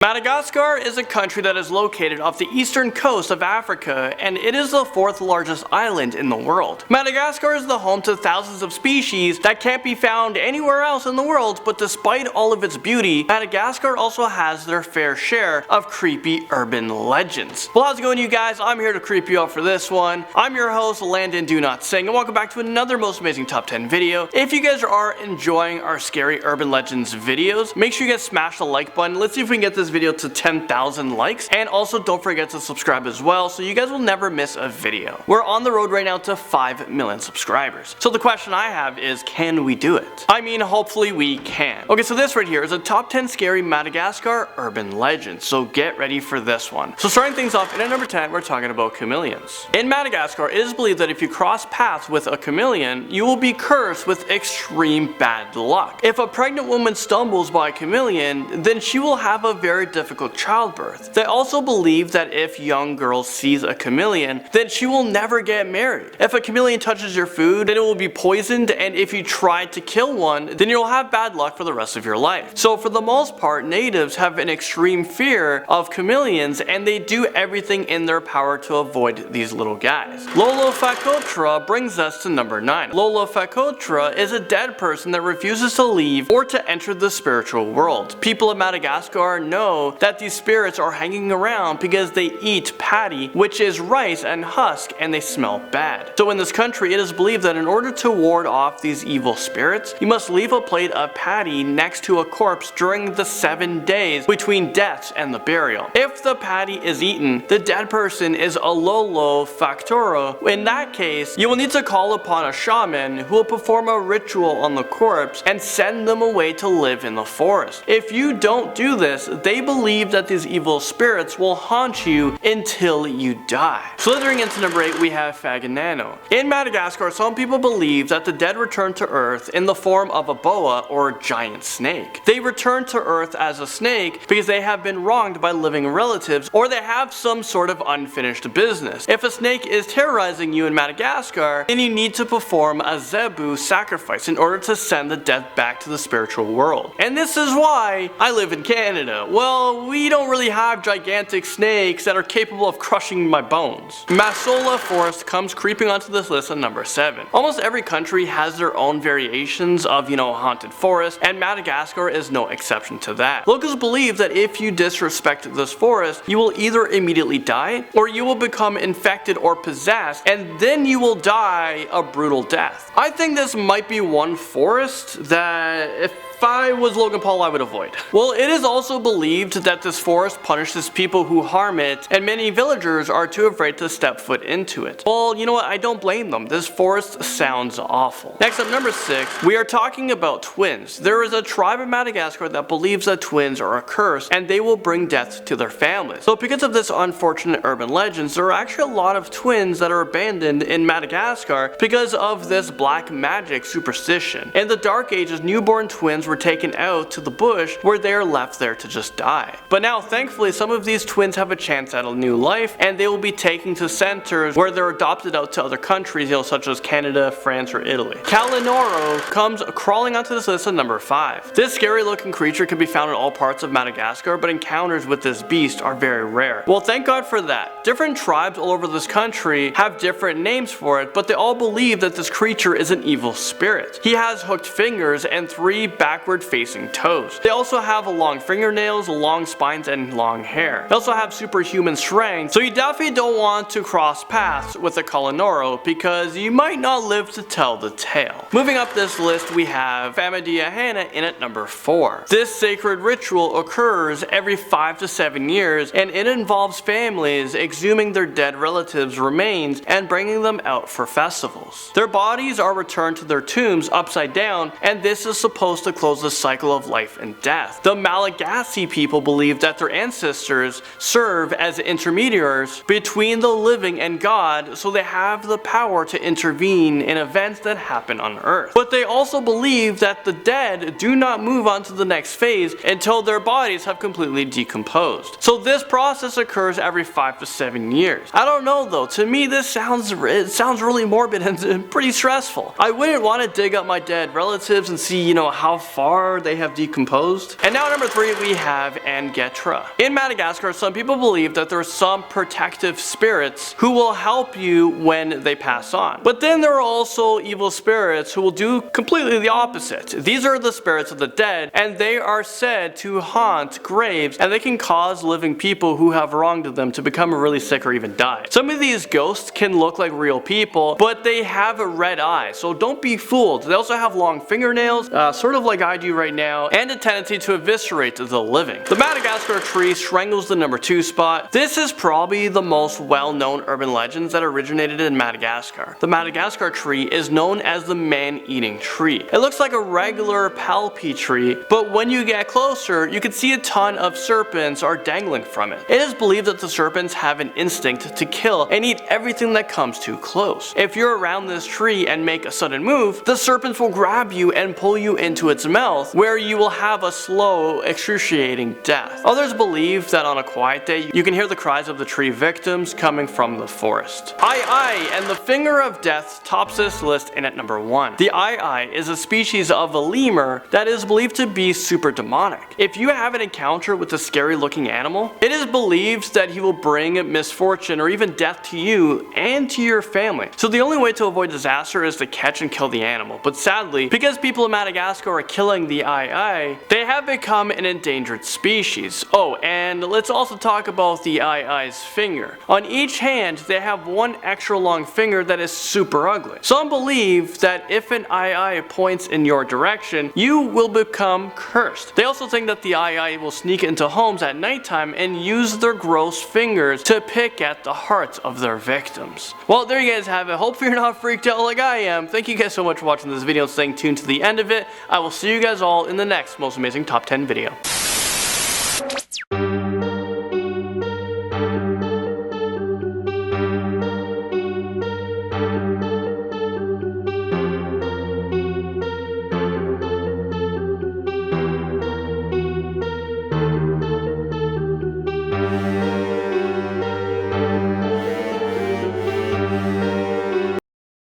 Madagascar is a country that is located off the eastern coast of Africa, and it is the fourth largest island in the world. Madagascar is the home to thousands of species that can't be found anywhere else in the world, but despite all of its beauty, Madagascar also has their fair share of creepy urban legends. Well, how's it going, you guys? I'm here to creep you out for this one. I'm your host, Landon Do Not Sing, and welcome back to another most amazing top 10 video. If you guys are enjoying our scary urban legends videos, make sure you guys smash the like button. Let's see if we can get this video to 10,000 likes, and also don't forget to subscribe as well so you guys will never miss a video. We're on the road right now to 5 million subscribers. So the question I have is, can we do it? I mean, hopefully we can. Okay, so this right here is a top 10 scary Madagascar urban legends, so get ready for this one. So starting things off, in at number 10, we're talking about chameleons. In Madagascar, it is believed that if you cross paths with a chameleon, you will be cursed with extreme bad luck. If a pregnant woman stumbles by a chameleon, then she will have a very difficult childbirth. They also believe that if young girl sees a chameleon, then she will never get married. If a chameleon touches your food, then it will be poisoned, and if you try to kill one, then you'll have bad luck for the rest of your life. So for the most part, natives have an extreme fear of chameleons, and they do everything in their power to avoid these little guys. Lolo Fokatra brings us to number 9. Lolo Fokatra is a dead person that refuses to leave or to enter the spiritual world. People of Madagascar know that these spirits are hanging around because they eat paddy, which is rice and husk, and they smell bad. So in this country, it is believed that in order to ward off these evil spirits, you must leave a plate of paddy next to a corpse during the 7 days between death and the burial. If the paddy is eaten, the dead person is a Lolo Fokatra. In that case, you will need to call upon a shaman who will perform a ritual on the corpse and send them away to live in the forest. If you don't do this, they believe that these evil spirits will haunt you until you die. Slithering into number 8, we have Fagon Nano. In Madagascar, some people believe that the dead return to Earth in the form of a boa or giant snake. They return to Earth as a snake because they have been wronged by living relatives, or they have some sort of unfinished business. If a snake is terrorizing you in Madagascar, then you need to perform a zebu sacrifice in order to send the dead back to the spiritual world. And this is why I live in Canada. Well, we don't really have gigantic snakes that are capable of crushing my bones. Masola Forest comes creeping onto this list at number 7. Almost every country has their own variations of, haunted forest, and Madagascar is no exception to that. Locals believe that if you disrespect this forest, you will either immediately die, or you will become infected or possessed, and then you will die a brutal death. I think this might be one forest that, if I was Logan Paul, I would avoid. Well, it is also believed that this forest punishes people who harm it, and many villagers are too afraid to step foot into it. Well, you know what? I don't blame them. This forest sounds awful. Next up, number 6, we are talking about twins. There is a tribe in Madagascar that believes that twins are a curse, and they will bring death to their families. So because of this unfortunate urban legends, there are actually a lot of twins that are abandoned in Madagascar because of this black magic superstition. In the Dark Ages, newborn twins were taken out to the bush where they are left there to just die. But now, thankfully, some of these twins have a chance at a new life, and they will be taken to centers where they're adopted out to other countries, such as Canada, France, or Italy. Kalanoro comes crawling onto this list at number 5. This scary looking creature can be found in all parts of Madagascar, but encounters with this beast are very rare. Well, thank God for that. Different tribes all over this country have different names for it, but they all believe that this creature is an evil spirit. He has hooked fingers and 3 backward facing toes. They also have long fingernails, long spines, and long hair. They also have superhuman strength, so you definitely don't want to cross paths with a Kalanoro because you might not live to tell the tale. Moving up this list, we have Famadihana in at number 4. This sacred ritual occurs every 5 to 7 years, and it involves families exhuming their dead relatives' remains and bringing them out for festivals. Their bodies are returned to their tombs upside down, and this is supposed to close the cycle of life and death. The Malagasy people believe that their ancestors serve as intermediaries between the living and God, so they have the power to intervene in events that happen on Earth. But they also believe that the dead do not move on to the next phase until their bodies have completely decomposed. So this process occurs every 5 to 7 years. I don't know though, to me this sounds really morbid and pretty stressful. I wouldn't want to dig up my dead relatives and see, how far far they have decomposed. And now number 3, we have Angatra. In Madagascar, some people believe that there are some protective spirits who will help you when they pass on. But then there are also evil spirits who will do completely the opposite. These are the spirits of the dead, and they are said to haunt graves, and they can cause living people who have wronged them to become really sick or even die. Some of these ghosts can look like real people, but they have a red eye, so don't be fooled. They also have long fingernails, sort of like I do right now, and a tendency to eviscerate the living. The Madagascar tree strangles the number 2 spot. This is probably the most well-known urban legends that originated in Madagascar. The Madagascar tree is known as the man-eating tree. It looks like a regular palpi tree, but when you get closer, you can see a ton of serpents are dangling from it. It is believed that the serpents have an instinct to kill and eat everything that comes too close. If you're around this tree and make a sudden move, the serpents will grab you and pull you into its mouth, where you will have a slow, excruciating death. Others believe that on a quiet day, you can hear the cries of the tree victims coming from the forest. Ai and the finger of death tops this list in at number 1. The Ai is a species of a lemur that is believed to be super demonic. If you have an encounter with a scary looking animal, it is believed that he will bring misfortune or even death to you and to your family. So the only way to avoid disaster is to catch and kill the animal. But sadly, because people in Madagascar are killing the Ai, they have become an endangered species. Oh, and let's also talk about the Ai's finger. On each hand, they have one extra long finger that is super ugly. Some believe that if an Ai points in your direction, you will become cursed. They also think that the Ai will sneak into homes at nighttime and use their gross fingers to pick at the hearts of their victims. Well, there you guys have it. Hopefully you're not freaked out like I am. Thank you guys so much for watching this video and staying tuned to the end of it. I will see you guys all in the next most amazing top 10 video.